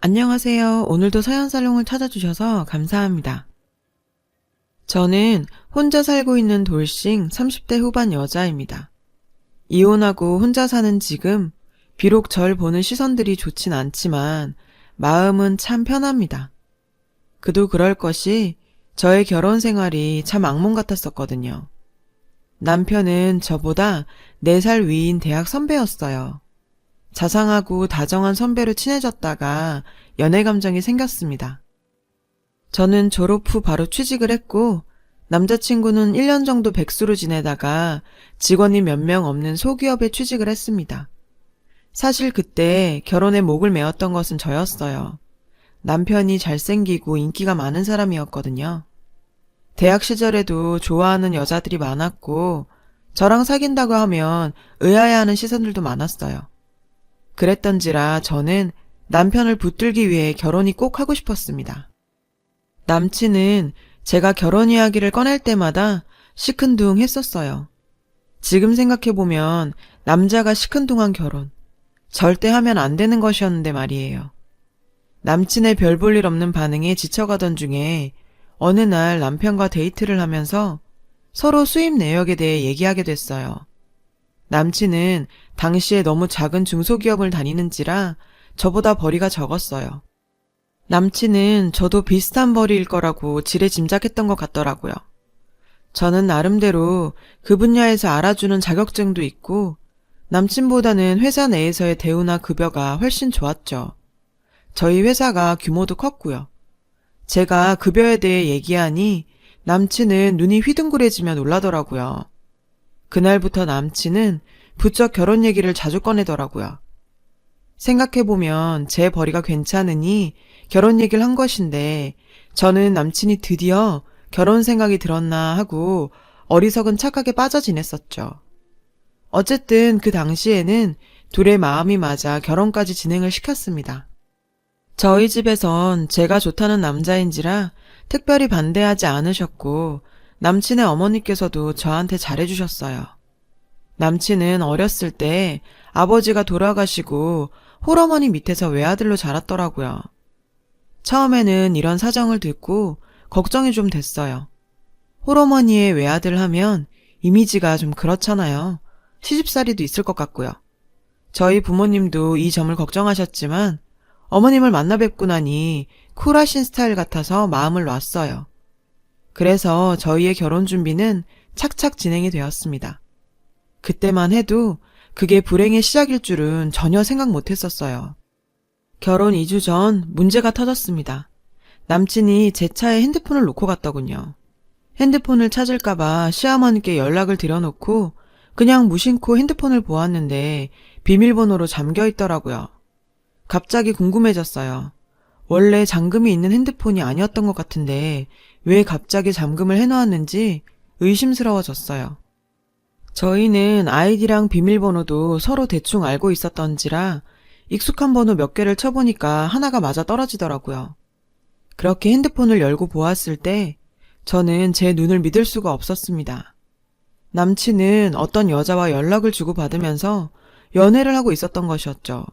안녕하세요. 오늘도 서연살롱을 찾아주셔서 감사합니다. 저는 혼자 살고 있는 돌싱 30대 후반 여자입니다. 이혼하고 혼자 사는 지금 비록 절 보는 시선들이 좋진 않지만 마음은 참 편합니다. 그도 그럴 것이 저의 결혼 생활이 참 악몽 같았었거든요. 남편은 저보다 4살 위인 대학 선배였어요. 자상하고 다정한 선배로 친해졌다가 연애 감정이 생겼습니다. 저는 졸업 후 바로 취직을 했고 남자친구는 1년 정도 백수로 지내다가 직원이 몇 명 없는 소기업에 취직을 했습니다. 사실 그때 결혼에 목을 메었던 것은 저였어요. 남편이 잘생기고 인기가 많은 사람이었거든요. 대학 시절에도 좋아하는 여자들이 많았고 저랑 사귄다고 하면 의아해하는 시선들도 많았어요. 그랬던지라 저는 남편을 붙들기 위해 결혼이 꼭 하고 싶었습니다. 남친은 제가 결혼 이야기를 꺼낼 때마다 시큰둥 했었어요. 지금 생각해보면 남자가 시큰둥한 결혼, 절대 하면 안 되는 것이었는데 말이에요. 남친의 별 볼 일 없는 반응에 지쳐가던 중에 어느 날 남편과 데이트를 하면서 서로 수입 내역에 대해 얘기하게 됐어요. 남친은 당시에 너무 작은 중소기업을 다니는지라 저보다 벌이가 적었어요. 남친은 저도 비슷한 벌이일 거라고 지레 짐작했던 것 같더라고요. 저는 나름대로 그 분야에서 알아주는 자격증도 있고 남친보다는 회사 내에서의 대우나 급여가 훨씬 좋았죠. 저희 회사가 규모도 컸고요. 제가 급여에 대해 얘기하니 남친은 눈이 휘둥그레지며 놀라더라고요. 그날부터 남친은 부쩍 결혼 얘기를 자주 꺼내더라고요. 생각해보면 제 벌이가 괜찮으니 결혼 얘기를 한 것인데 저는 남친이 드디어 결혼 생각이 들었나 하고 어리석은 착각에 빠져 지냈었죠. 어쨌든 그 당시에는 둘의 마음이 맞아 결혼까지 진행을 시켰습니다. 저희 집에선 제가 좋다는 남자인지라 특별히 반대하지 않으셨고 남친의 어머니께서도 저한테 잘해주셨어요. 남친은 어렸을 때 아버지가 돌아가시고 홀어머니 밑에서 외아들로 자랐더라고요. 처음에는 이런 사정을 듣고 걱정이 좀 됐어요. 홀어머니의 외아들 하면 이미지가 좀 그렇잖아요. 시집살이도 있을 것 같고요. 저희 부모님도 이 점을 걱정하셨지만 어머님을 만나 뵙고 나니 쿨하신 스타일 같아서 마음을 놨어요. 그래서 저희의 결혼 준비는 착착 진행이 되었습니다. 그때만 해도 그게 불행의 시작일 줄은 전혀 생각 못했었어요. 결혼 2주 전 문제가 터졌습니다. 남친이 제 차에 핸드폰을 놓고 갔더군요. 핸드폰을 찾을까봐 시어머니께 연락을 드려놓고 그냥 무심코 핸드폰을 보았는데 비밀번호로 잠겨 있더라고요. 갑자기 궁금해졌어요. 원래 잠금이 있는 핸드폰이 아니었던 것 같은데 왜 갑자기 잠금을 해놓았는지 의심스러워졌어요. 저희는 아이디랑 비밀번호도 서로 대충 알고 있었던지라 익숙한 번호 몇 개를 쳐보니까 하나가 맞아 떨어지더라고요. 그렇게 핸드폰을 열고 보았을 때 저는 제 눈을 믿을 수가 없었습니다. 남친은 어떤 여자와 연락을 주고받으면서 연애를 하고 있었던 것이었죠.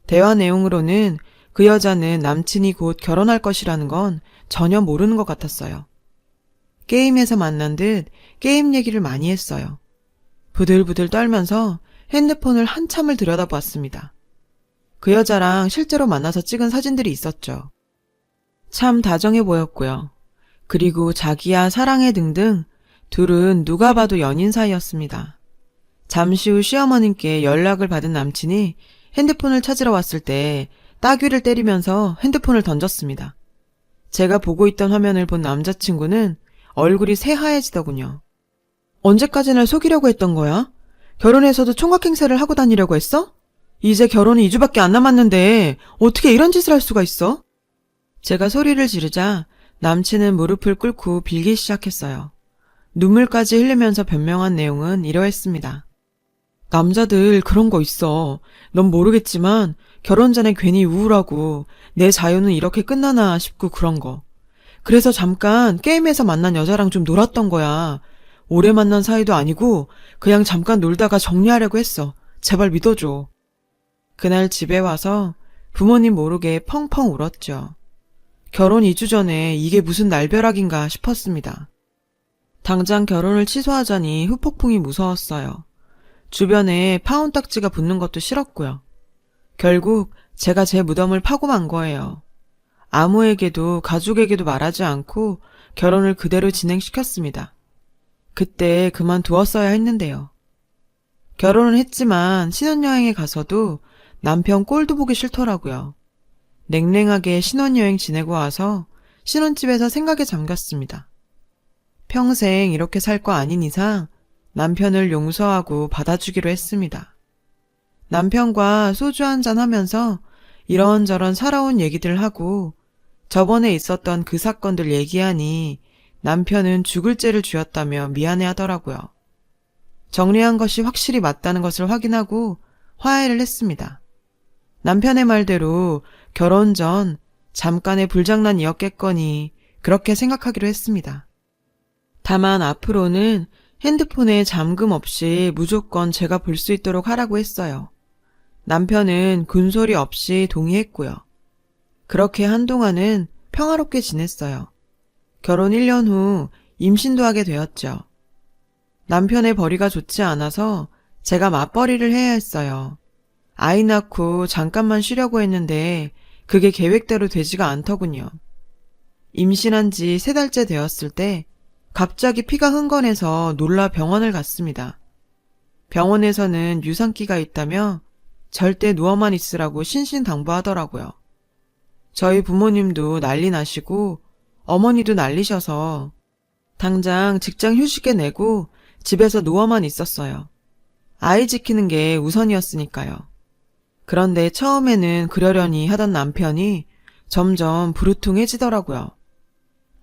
대화 내용으로는 그 여자는 남친이 곧 결혼할 것이라는 건 전혀 모르는 것 같았어요. 게임에서 만난 듯 게임 얘기를 많이 했어요. 부들부들 떨면서 핸드폰을 한참을 들여다보았습니다. 그 여자랑 실제로 만나서 찍은 사진들이 있었죠. 참 다정해 보였고요. 그리고 자기야 사랑해 등등 둘은 누가 봐도 연인 사이였습니다. 잠시 후 시어머님께 연락을 받은 남친이 핸드폰을 찾으러 왔을 때 따귀를 때리면서 핸드폰을 던졌습니다. 제가 보고 있던 화면을 본 남자친구는 얼굴이 새하얘지더군요. 언제까지 날 속이려고 했던 거야? 결혼해서도 총각 행세를 하고 다니려고 했어? 이제 결혼이 2주밖에 안 남았는데 어떻게 이런 짓을 할 수가 있어? 제가 소리를 지르자 남친은 무릎을 꿇고 빌기 시작했어요. 눈물까지 흘리면서 변명한 내용은 이러했습니다. 남자들 그런 거 있어. 넌 모르겠지만 결혼 전에 괜히 우울하고 내 자유는 이렇게 끝나나 싶고 그런 거. 그래서 잠깐 게임에서 만난 여자랑 좀 놀았던 거야. 오래 만난 사이도 아니고 그냥 잠깐 놀다가 정리하려고 했어. 제발 믿어줘. 그날 집에 와서 부모님 모르게 펑펑 울었죠. 결혼 2주 전에 이게 무슨 날벼락인가 싶었습니다. 당장 결혼을 취소하자니 후폭풍이 무서웠어요. 주변에 파운딱지가 붙는 것도 싫었고요. 결국 제가 제 무덤을 파고 만 거예요. 아무에게도 가족에게도 말하지 않고 결혼을 그대로 진행시켰습니다. 그때 그만두었어야 했는데요. 결혼을 했지만 신혼여행에 가서도 남편 꼴도 보기 싫더라고요. 냉랭하게 신혼여행 지내고 와서 신혼집에서 생각에 잠겼습니다. 평생 이렇게 살 거 아닌 이상 남편을 용서하고 받아주기로 했습니다. 남편과 소주 한잔 하면서 이런저런 살아온 얘기들 하고 저번에 있었던 그 사건들 얘기하니 남편은 죽을 죄를 지었다며 미안해 하더라고요. 정리한 것이 확실히 맞다는 것을 확인하고 화해를 했습니다. 남편의 말대로 결혼 전 잠깐의 불장난이었겠거니 그렇게 생각하기로 했습니다. 다만 앞으로는 핸드폰에 잠금 없이 무조건 제가 볼 수 있도록 하라고 했어요. 남편은 군소리 없이 동의했고요. 그렇게 한동안은 평화롭게 지냈어요. 결혼 1년 후 임신도 하게 되었죠. 남편의 벌이가 좋지 않아서 제가 맞벌이를 해야 했어요. 아이 낳고 잠깐만 쉬려고 했는데 그게 계획대로 되지가 않더군요. 임신한 지 3달째 되었을 때 갑자기 피가 흥건해서 놀라 병원을 갔습니다. 병원에서는 유산기가 있다며 절대 누워만 있으라고 신신당부하더라고요. 저희 부모님도 난리 나시고 어머니도 난리셔서 당장 직장 휴직에 내고 집에서 누워만 있었어요. 아이 지키는 게 우선이었으니까요. 그런데 처음에는 그러려니 하던 남편이 점점 부르퉁해지더라고요.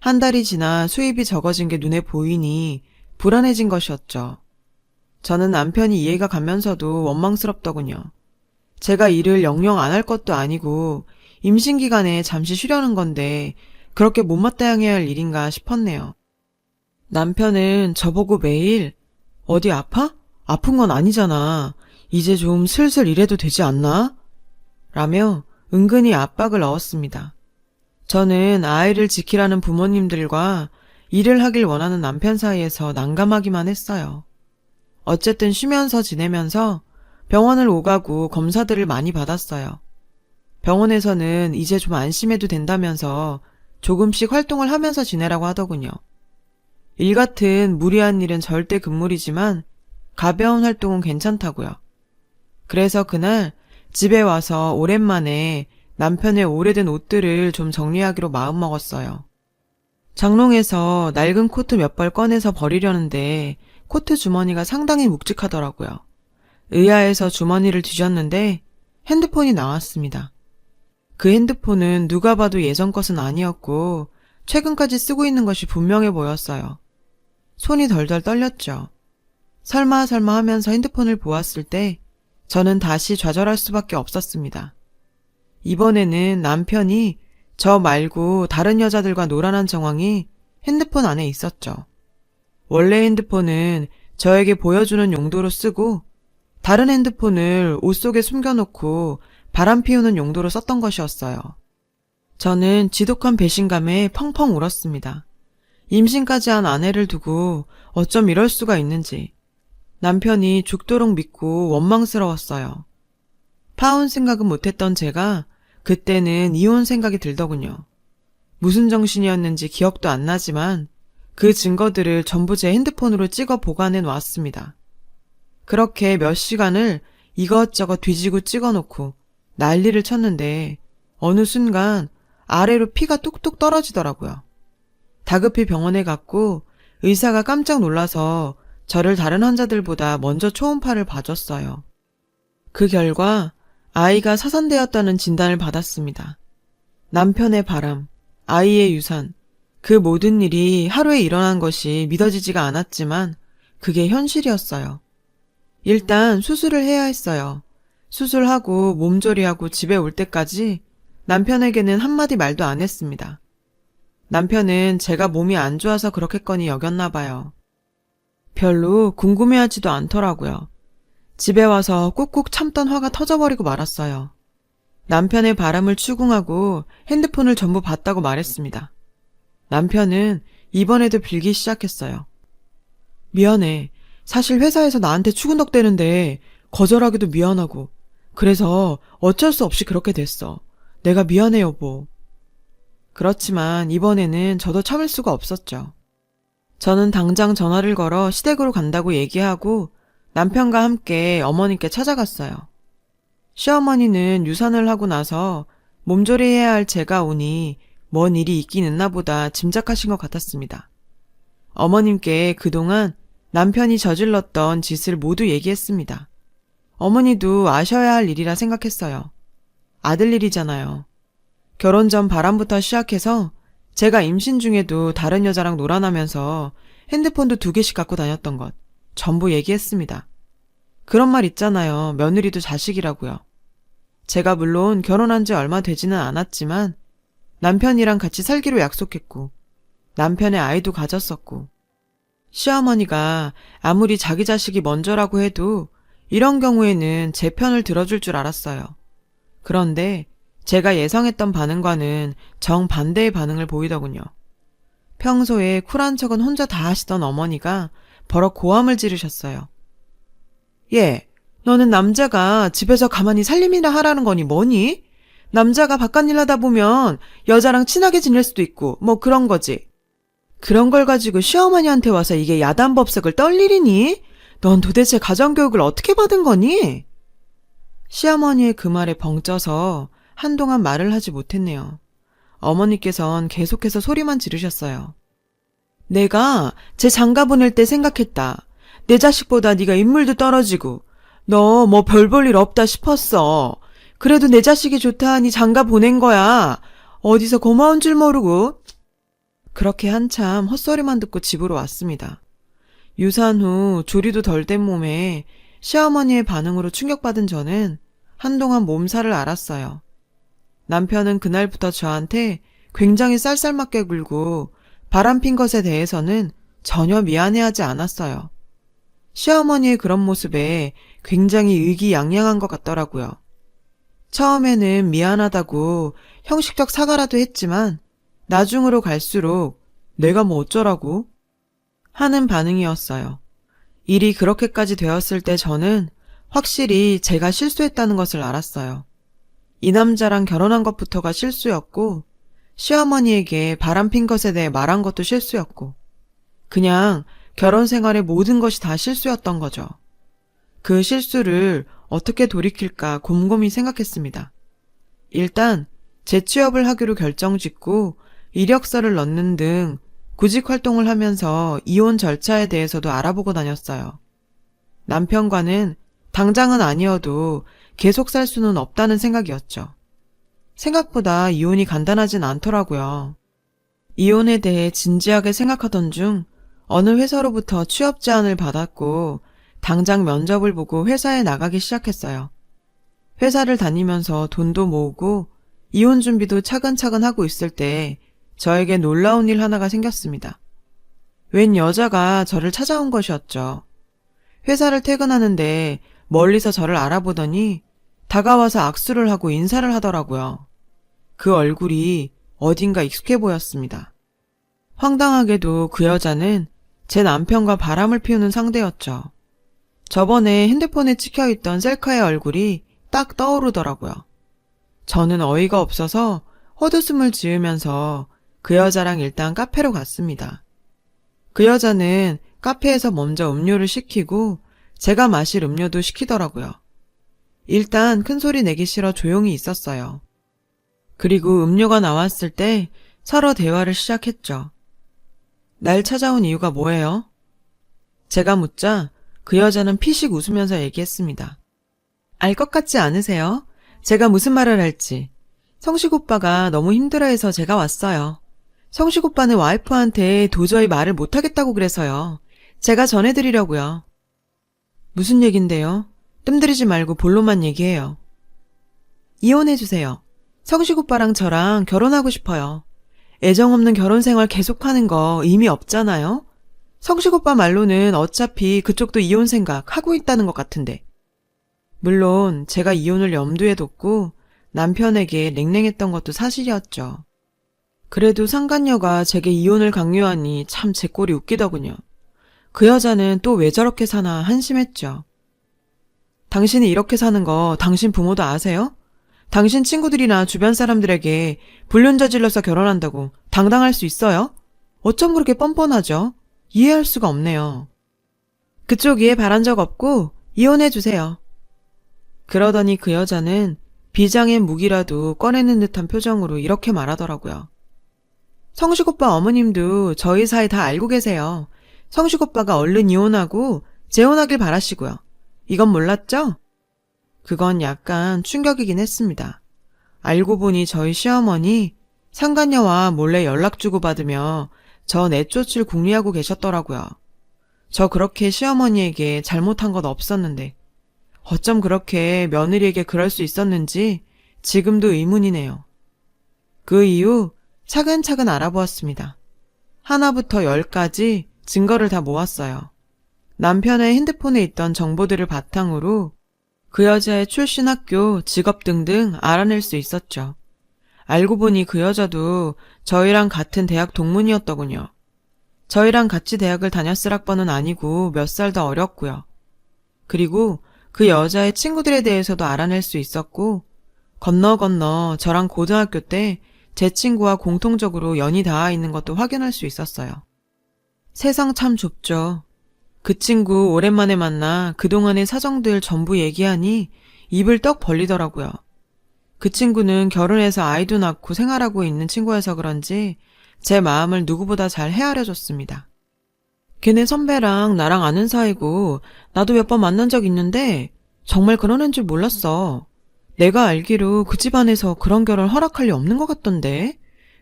한 달이 지나 수입이 적어진 게 눈에 보이니 불안해진 것이었죠. 저는 남편이 이해가 가면서도 원망스럽더군요. 제가 일을 영영 안 할 것도 아니고 임신 기간에 잠시 쉬려는 건데 그렇게 못마땅해야 할 일인가 싶었네요. 남편은 저보고 매일 어디 아파? 아픈 건 아니잖아. 이제 좀 슬슬 일해도 되지 않나? 라며 은근히 압박을 넣었습니다. 저는 아이를 지키라는 부모님들과 일을 하길 원하는 남편 사이에서 난감하기만 했어요. 어쨌든 쉬면서 지내면서 병원을 오가고 검사들을 많이 받았어요. 병원에서는 이제 좀 안심해도 된다면서 조금씩 활동을 하면서 지내라고 하더군요. 일 같은 무리한 일은 절대 금물이지만 가벼운 활동은 괜찮다고요. 그래서 그날 집에 와서 오랜만에 남편의 오래된 옷들을 좀 정리하기로 마음먹었어요. 장롱에서 낡은 코트 몇 벌 꺼내서 버리려는데 코트 주머니가 상당히 묵직하더라고요. 의아해서 주머니를 뒤졌는데 핸드폰이 나왔습니다. 그 핸드폰은 누가 봐도 예전 것은 아니었고 최근까지 쓰고 있는 것이 분명해 보였어요. 손이 덜덜 떨렸죠. 설마 하면서 핸드폰을 보았을 때 저는 다시 좌절할 수밖에 없었습니다. 이번에는 남편이 저 말고 다른 여자들과 놀아난 정황이 핸드폰 안에 있었죠. 원래 핸드폰은 저에게 보여주는 용도로 쓰고 다른 핸드폰을 옷 속에 숨겨놓고 바람 피우는 용도로 썼던 것이었어요. 저는 지독한 배신감에 펑펑 울었습니다. 임신까지 한 아내를 두고 어쩜 이럴 수가 있는지 남편이 죽도록 믿고 원망스러웠어요. 파혼 생각은 못했던 제가 그때는 이혼 생각이 들더군요. 무슨 정신이었는지 기억도 안 나지만 그 증거들을 전부 제 핸드폰으로 찍어 보관해 놓았습니다. 그렇게 몇 시간을 이것저것 뒤지고 찍어놓고 난리를 쳤는데 어느 순간 아래로 피가 뚝뚝 떨어지더라고요. 다급히 병원에 갔고 의사가 깜짝 놀라서 저를 다른 환자들보다 먼저 초음파를 봐줬어요. 그 결과 아이가 사산되었다는 진단을 받았습니다. 남편의 바람, 아이의 유산, 그 모든 일이 하루에 일어난 것이 믿어지지가 않았지만 그게 현실이었어요. 일단 수술을 해야 했어요. 수술하고 몸조리하고 집에 올 때까지 남편에게는 한마디 말도 안 했습니다. 남편은 제가 몸이 안 좋아서 그렇겠거니 여겼나 봐요. 별로 궁금해하지도 않더라고요. 집에 와서 꾹꾹 참던 화가 터져버리고 말았어요. 남편의 바람을 추궁하고 핸드폰을 전부 봤다고 말했습니다. 남편은 이번에도 빌기 시작했어요. 미안해. 사실 회사에서 나한테 추근덕대는데 거절하기도 미안하고 그래서 어쩔 수 없이 그렇게 됐어. 내가 미안해 여보. 그렇지만 이번에는 저도 참을 수가 없었죠. 저는 당장 전화를 걸어 시댁으로 간다고 얘기하고 남편과 함께 어머님께 찾아갔어요. 시어머니는 유산을 하고 나서 몸조리해야 할 제가 오니 뭔 일이 있긴 있나 보다 짐작하신 것 같았습니다. 어머님께 그동안 남편이 저질렀던 짓을 모두 얘기했습니다. 어머니도 아셔야 할 일이라 생각했어요. 아들 일이잖아요. 결혼 전 바람부터 시작해서 제가 임신 중에도 다른 여자랑 놀아나면서 핸드폰도 2개씩 갖고 다녔던 것 전부 얘기했습니다. 그런 말 있잖아요. 며느리도 자식이라고요. 제가 물론 결혼한 지 얼마 되지는 않았지만 남편이랑 같이 살기로 약속했고 남편의 아이도 가졌었고 시어머니가 아무리 자기 자식이 먼저라고 해도 이런 경우에는 제 편을 들어줄 줄 알았어요. 그런데 제가 예상했던 반응과는 정반대의 반응을 보이더군요. 평소에 쿨한 척은 혼자 다 하시던 어머니가 버럭 고함을 지르셨어요. 예, 너는 남자가 집에서 가만히 살림이나 하라는 거니 뭐니? 남자가 바깥일 하다 보면 여자랑 친하게 지낼 수도 있고 뭐 그런 거지. 그런 걸 가지고 시어머니한테 와서 이게 야단법석을 떨 일이니? 넌 도대체 가정교육을 어떻게 받은 거니? 시어머니의 그 말에 벙쪄서 한동안 말을 하지 못했네요. 어머니께선 계속해서 소리만 지르셨어요. 내가 제 장가 보낼 때 생각했다. 내 자식보다 네가 인물도 떨어지고 너 뭐 별 볼 일 없다 싶었어. 그래도 내 자식이 좋다 하니 장가 보낸 거야. 어디서 고마운 줄 모르고. 그렇게 한참 헛소리만 듣고 집으로 왔습니다. 유산 후 조리도 덜 된 몸에 시어머니의 반응으로 충격받은 저는 한동안 몸살을 앓았어요. 남편은 그날부터 저한테 굉장히 쌀쌀맞게 굴고 바람핀 것에 대해서는 전혀 미안해하지 않았어요. 시어머니의 그런 모습에 굉장히 의기양양한 것 같더라고요. 처음에는 미안하다고 형식적 사과라도 했지만 나중으로 갈수록 내가 뭐 어쩌라고? 하는 반응이었어요. 일이 그렇게까지 되었을 때 저는 확실히 제가 실수했다는 것을 알았어요. 이 남자랑 결혼한 것부터가 실수였고 시어머니에게 바람핀 것에 대해 말한 것도 실수였고 그냥 결혼 생활의 모든 것이 다 실수였던 거죠. 그 실수를 어떻게 돌이킬까 곰곰이 생각했습니다. 일단 재취업을 하기로 결정짓고 이력서를 넣는 등 구직 활동을 하면서 이혼 절차에 대해서도 알아보고 다녔어요. 남편과는 당장은 아니어도 계속 살 수는 없다는 생각이었죠. 생각보다 이혼이 간단하진 않더라고요. 이혼에 대해 진지하게 생각하던 중 어느 회사로부터 취업 제안을 받았고 당장 면접을 보고 회사에 나가기 시작했어요. 회사를 다니면서 돈도 모으고 이혼 준비도 차근차근 하고 있을 때 저에게 놀라운 일 하나가 생겼습니다. 웬 여자가 저를 찾아온 것이었죠. 회사를 퇴근하는데 멀리서 저를 알아보더니 다가와서 악수를 하고 인사를 하더라고요. 그 얼굴이 어딘가 익숙해 보였습니다. 황당하게도 그 여자는 제 남편과 바람을 피우는 상대였죠. 저번에 핸드폰에 찍혀있던 셀카의 얼굴이 딱 떠오르더라고요. 저는 어이가 없어서 헛웃음을 지으면서 그 여자랑 일단 카페로 갔습니다. 그 여자는 카페에서 먼저 음료를 시키고 제가 마실 음료도 시키더라고요. 일단 큰 소리 내기 싫어 조용히 있었어요. 그리고 음료가 나왔을 때 서로 대화를 시작했죠. 날 찾아온 이유가 뭐예요? 제가 묻자 그 여자는 피식 웃으면서 얘기했습니다. 알 것 같지 않으세요? 제가 무슨 말을 할지. 성식 오빠가 너무 힘들어해서 제가 왔어요. 성식 오빠는 와이프한테 도저히 말을 못하겠다고 그래서요. 제가 전해드리려고요. 무슨 얘긴데요? 뜸들이지 말고 본론만 얘기해요. 이혼해주세요. 성식 오빠랑 저랑 결혼하고 싶어요. 애정 없는 결혼 생활 계속하는 거 의미 없잖아요? 성식 오빠 말로는 어차피 그쪽도 이혼 생각 하고 있다는 것 같은데. 물론 제가 이혼을 염두에 뒀고 남편에게 냉랭했던 것도 사실이었죠. 그래도 상간녀가 제게 이혼을 강요하니 참 제 꼴이 웃기더군요. 그 여자는 또 왜 저렇게 사나 한심했죠. 당신이 이렇게 사는 거 당신 부모도 아세요? 당신 친구들이나 주변 사람들에게 불륜 저질러서 결혼한다고 당당할 수 있어요? 어쩜 그렇게 뻔뻔하죠? 이해할 수가 없네요. 그쪽 이해 바란 적 없고 이혼해주세요. 그러더니 그 여자는 비장의 무기라도 꺼내는 듯한 표정으로 이렇게 말하더라고요. 성식 오빠 어머님도 저희 사이 다 알고 계세요. 성식 오빠가 얼른 이혼하고 재혼하길 바라시고요. 이건 몰랐죠? 그건 약간 충격이긴 했습니다. 알고 보니 저희 시어머니 상간녀와 몰래 연락 주고받으며 저 내쫓을 궁리하고 계셨더라고요. 저 그렇게 시어머니에게 잘못한 건 없었는데 어쩜 그렇게 며느리에게 그럴 수 있었는지 지금도 의문이네요. 그 이후 차근차근 알아보았습니다. 하나부터 10까지 증거를 다 모았어요. 남편의 핸드폰에 있던 정보들을 바탕으로 그 여자의 출신 학교, 직업 등등 알아낼 수 있었죠. 알고 보니 그 여자도 저희랑 같은 대학 동문이었더군요. 저희랑 같이 대학을 다녔을 학번은 아니고 몇 살 더 어렸고요. 그리고 그 여자의 친구들에 대해서도 알아낼 수 있었고 건너 저랑 고등학교 때 제 친구와 공통적으로 연이 닿아 있는 것도 확인할 수 있었어요. 세상 참 좁죠. 그 친구 오랜만에 만나 그동안의 사정들 전부 얘기하니 입을 떡 벌리더라고요. 그 친구는 결혼해서 아이도 낳고 생활하고 있는 친구여서 그런지 제 마음을 누구보다 잘 헤아려줬습니다. 걔네 선배랑 나랑 아는 사이고 나도 몇 번 만난 적 있는데 정말 그런 애인 줄 몰랐어. 내가 알기로 그 집안에서 그런 결혼 허락할 리 없는 것 같던데.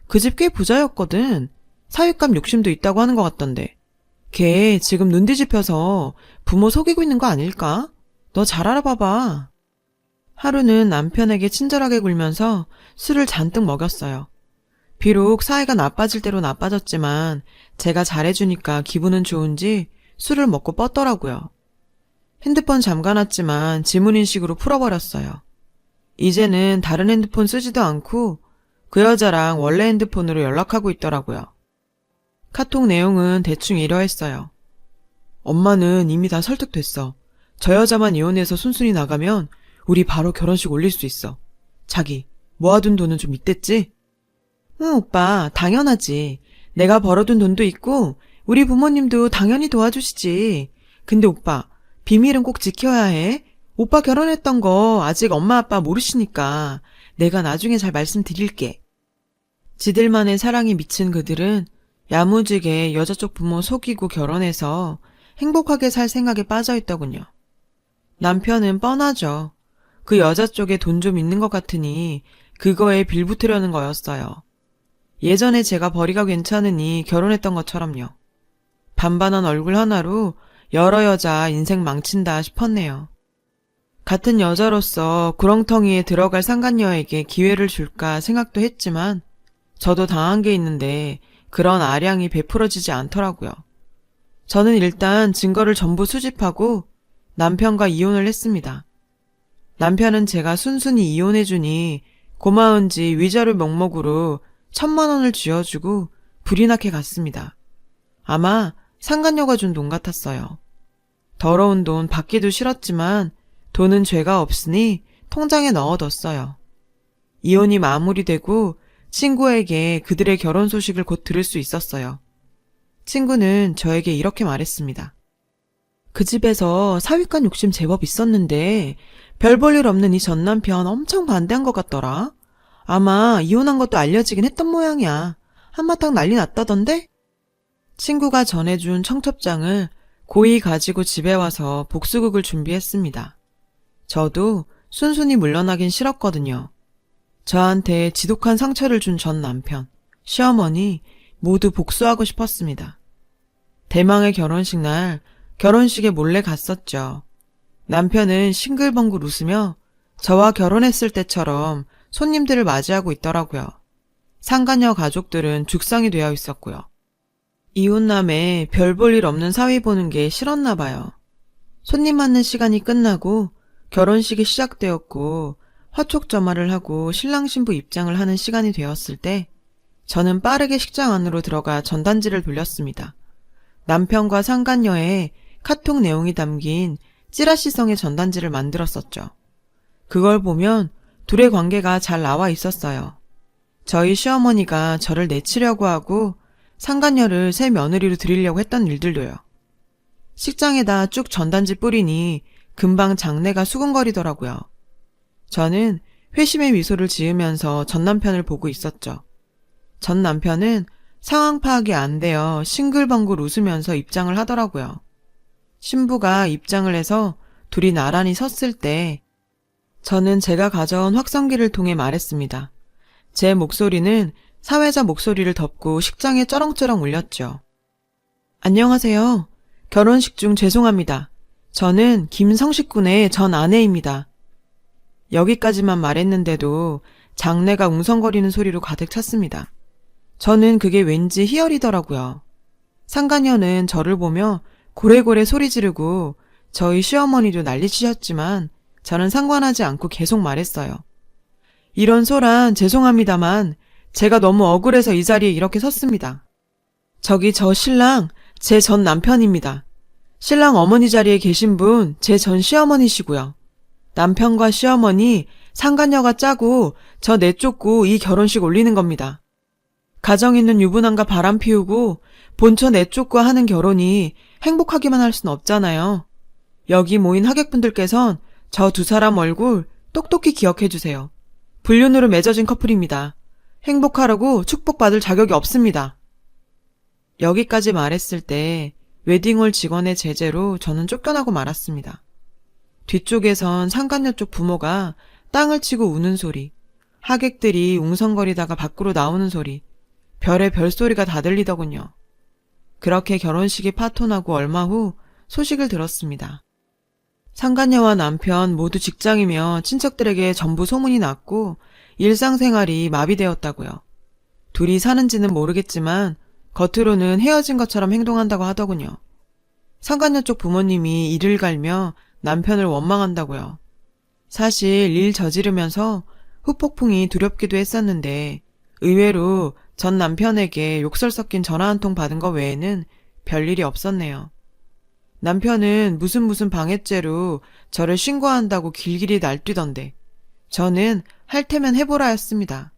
그 집 꽤 부자였거든. 사윗감 욕심도 있다고 하는 것 같던데. 걔 지금 눈 뒤집혀서 부모 속이고 있는 거 아닐까? 너 잘 알아봐봐. 하루는 남편에게 친절하게 굴면서 술을 잔뜩 먹였어요. 비록 사이가 나빠질 대로 나빠졌지만 제가 잘해주니까 기분은 좋은지 술을 먹고 뻗더라고요. 핸드폰 잠가놨지만 지문인식으로 풀어버렸어요. 이제는 다른 핸드폰 쓰지도 않고 그 여자랑 원래 핸드폰으로 연락하고 있더라고요. 카톡 내용은 대충 이러했어요. 엄마는 이미 다 설득됐어. 저 여자만 이혼해서 순순히 나가면 우리 바로 결혼식 올릴 수 있어. 자기 모아둔 돈은 좀 있댔지? 응, 오빠, 당연하지. 내가 벌어둔 돈도 있고 우리 부모님도 당연히 도와주시지. 근데 오빠, 비밀은 꼭 지켜야 해. 오빠 결혼했던 거 아직 엄마 아빠 모르시니까 내가 나중에 잘 말씀드릴게. 지들만의 사랑에 미친 그들은 야무지게 여자 쪽 부모 속이고 결혼해서 행복하게 살 생각에 빠져있더군요. 남편은 뻔하죠. 그 여자 쪽에 돈 좀 있는 것 같으니 그거에 빌붙으려는 거였어요. 예전에 제가 벌이가 괜찮으니 결혼했던 것처럼요. 반반한 얼굴 하나로 여러 여자 인생 망친다 싶었네요. 같은 여자로서 구렁텅이에 들어갈 상간녀에게 기회를 줄까 생각도 했지만 저도 당한 게 있는데 그런 아량이 베풀어지지 않더라고요. 저는 일단 증거를 전부 수집하고 남편과 이혼을 했습니다. 남편은 제가 순순히 이혼해주니 고마운지 위자료 명목으로 1,000만 원을 쥐어주고 불이 나게 갔습니다. 아마 상간녀가 준 돈 같았어요. 더러운 돈 받기도 싫었지만 돈은 죄가 없으니 통장에 넣어뒀어요. 이혼이 마무리되고 친구에게 그들의 결혼 소식을 곧 들을 수 있었어요. 친구는 저에게 이렇게 말했습니다. 그 집에서 사윗간 욕심 제법 있었는데 별 볼 일 없는 이 전 남편 엄청 반대한 것 같더라. 아마 이혼한 것도 알려지긴 했던 모양이야. 한바탕 난리 났다던데? 친구가 전해준 청첩장을 고이 가지고 집에 와서 복수극을 준비했습니다. 저도 순순히 물러나긴 싫었거든요. 저한테 지독한 상처를 준 전 남편, 시어머니 모두 복수하고 싶었습니다. 대망의 결혼식 날 결혼식에 몰래 갔었죠. 남편은 싱글벙글 웃으며 저와 결혼했을 때처럼 손님들을 맞이하고 있더라고요. 상간녀 가족들은 죽상이 되어 있었고요. 이혼남에 별 볼 일 없는 사위 보는 게 싫었나 봐요. 손님 맞는 시간이 끝나고 결혼식이 시작되었고 화촉점화를 하고 신랑 신부 입장을 하는 시간이 되었을 때 저는 빠르게 식장 안으로 들어가 전단지를 돌렸습니다. 남편과 상간녀의 카톡 내용이 담긴 찌라시성의 전단지를 만들었었죠. 그걸 보면 둘의 관계가 잘 나와 있었어요. 저희 시어머니가 저를 내치려고 하고 상간녀를 새 며느리로 드리려고 했던 일들도요. 식장에다 쭉 전단지 뿌리니 금방 장내가 수근거리더라고요. 저는 회심의 미소를 지으면서 전 남편을 보고 있었죠. 전 남편은 상황 파악이 안 되어 싱글벙글 웃으면서 입장을 하더라고요. 신부가 입장을 해서 둘이 나란히 섰을 때 저는 제가 가져온 확성기를 통해 말했습니다. 제 목소리는 사회자 목소리를 덮고 식장에 쩌렁쩌렁 울렸죠. 안녕하세요. 결혼식 중 죄송합니다. 저는 김성식 군의 전 아내입니다. 여기까지만 말했는데도 장내가 웅성거리는 소리로 가득 찼습니다. 저는 그게 왠지 희열이더라고요. 상간녀는 저를 보며 고래고래 소리 지르고 저희 시어머니도 난리치셨지만 저는 상관하지 않고 계속 말했어요. 이런 소란 죄송합니다만 제가 너무 억울해서 이 자리에 이렇게 섰습니다. 저기 저 신랑 제 전 남편입니다. 신랑 어머니 자리에 계신 분 제 전 시어머니시고요. 남편과 시어머니 상간녀가 짜고 저 내쫓고 이 결혼식 올리는 겁니다. 가정 있는 유부남과 바람 피우고 본처 내쫓고 하는 결혼이 행복하기만 할 순 없잖아요. 여기 모인 하객분들께선 저 두 사람 얼굴 똑똑히 기억해 주세요. 불륜으로 맺어진 커플입니다. 행복하라고 축복받을 자격이 없습니다. 여기까지 말했을 때 웨딩홀 직원의 제재로 저는 쫓겨나고 말았습니다. 뒤쪽에선 상간녀 쪽 부모가 땅을 치고 우는 소리, 하객들이 웅성거리다가 밖으로 나오는 소리, 별의 별소리가 다 들리더군요. 그렇게 결혼식이 파토나고 얼마 후 소식을 들었습니다. 상간녀와 남편 모두 직장이며 친척들에게 전부 소문이 났고 일상생활이 마비되었다고요. 둘이 사는지는 모르겠지만 겉으로는 헤어진 것처럼 행동한다고 하더군요. 상간녀 쪽 부모님이 이를 갈며 남편을 원망한다고요. 사실 일 저지르면서 후폭풍이 두렵기도 했었는데 의외로 전 남편에게 욕설 섞인 전화 한 통 받은 거 외에는 별일이 없었네요. 남편은 무슨 방해죄로 저를 신고한다고 길길이 날뛰던데 저는 할 테면 해보라 했습니다.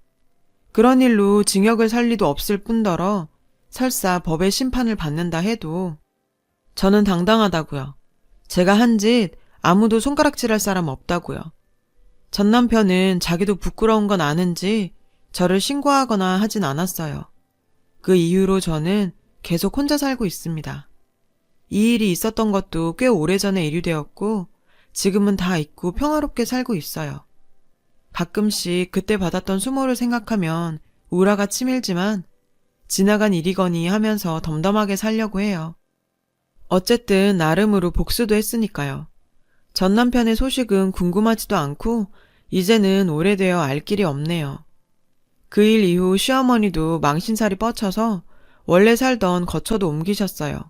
그런 일로 징역을 살 리도 없을 뿐더러 설사 법의 심판을 받는다 해도 저는 당당하다고요. 제가 한 짓 아무도 손가락질할 사람 없다고요. 전 남편은 자기도 부끄러운 건 아는지 저를 신고하거나 하진 않았어요. 그 이후로 저는 계속 혼자 살고 있습니다. 이 일이 있었던 것도 꽤 오래전에 일이 되었고 지금은 다 잊고 평화롭게 살고 있어요. 가끔씩 그때 받았던 수모를 생각하면 우라가 치밀지만 지나간 일이거니 하면서 덤덤하게 살려고 해요. 어쨌든 나름으로 복수도 했으니까요. 전 남편의 소식은 궁금하지도 않고 이제는 오래되어 알 길이 없네요. 그 일 이후 시어머니도 망신살이 뻗쳐서 원래 살던 거처도 옮기셨어요.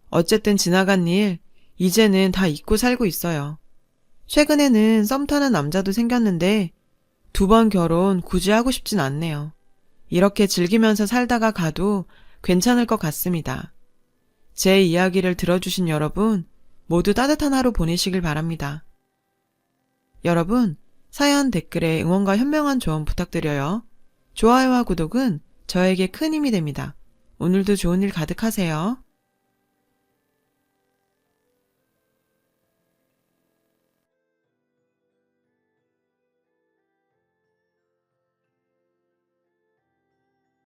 어쨌든 지나간 일, 이제는 다 잊고 살고 있어요. 최근에는 썸 타는 남자도 생겼는데 2번 결혼 굳이 하고 싶진 않네요. 이렇게 즐기면서 살다가 가도 괜찮을 것 같습니다. 제 이야기를 들어주신 여러분 모두 따뜻한 하루 보내시길 바랍니다. 여러분, 사연 댓글에 응원과 현명한 조언 부탁드려요. 좋아요와 구독은 저에게 큰 힘이 됩니다. 오늘도 좋은 일 가득하세요.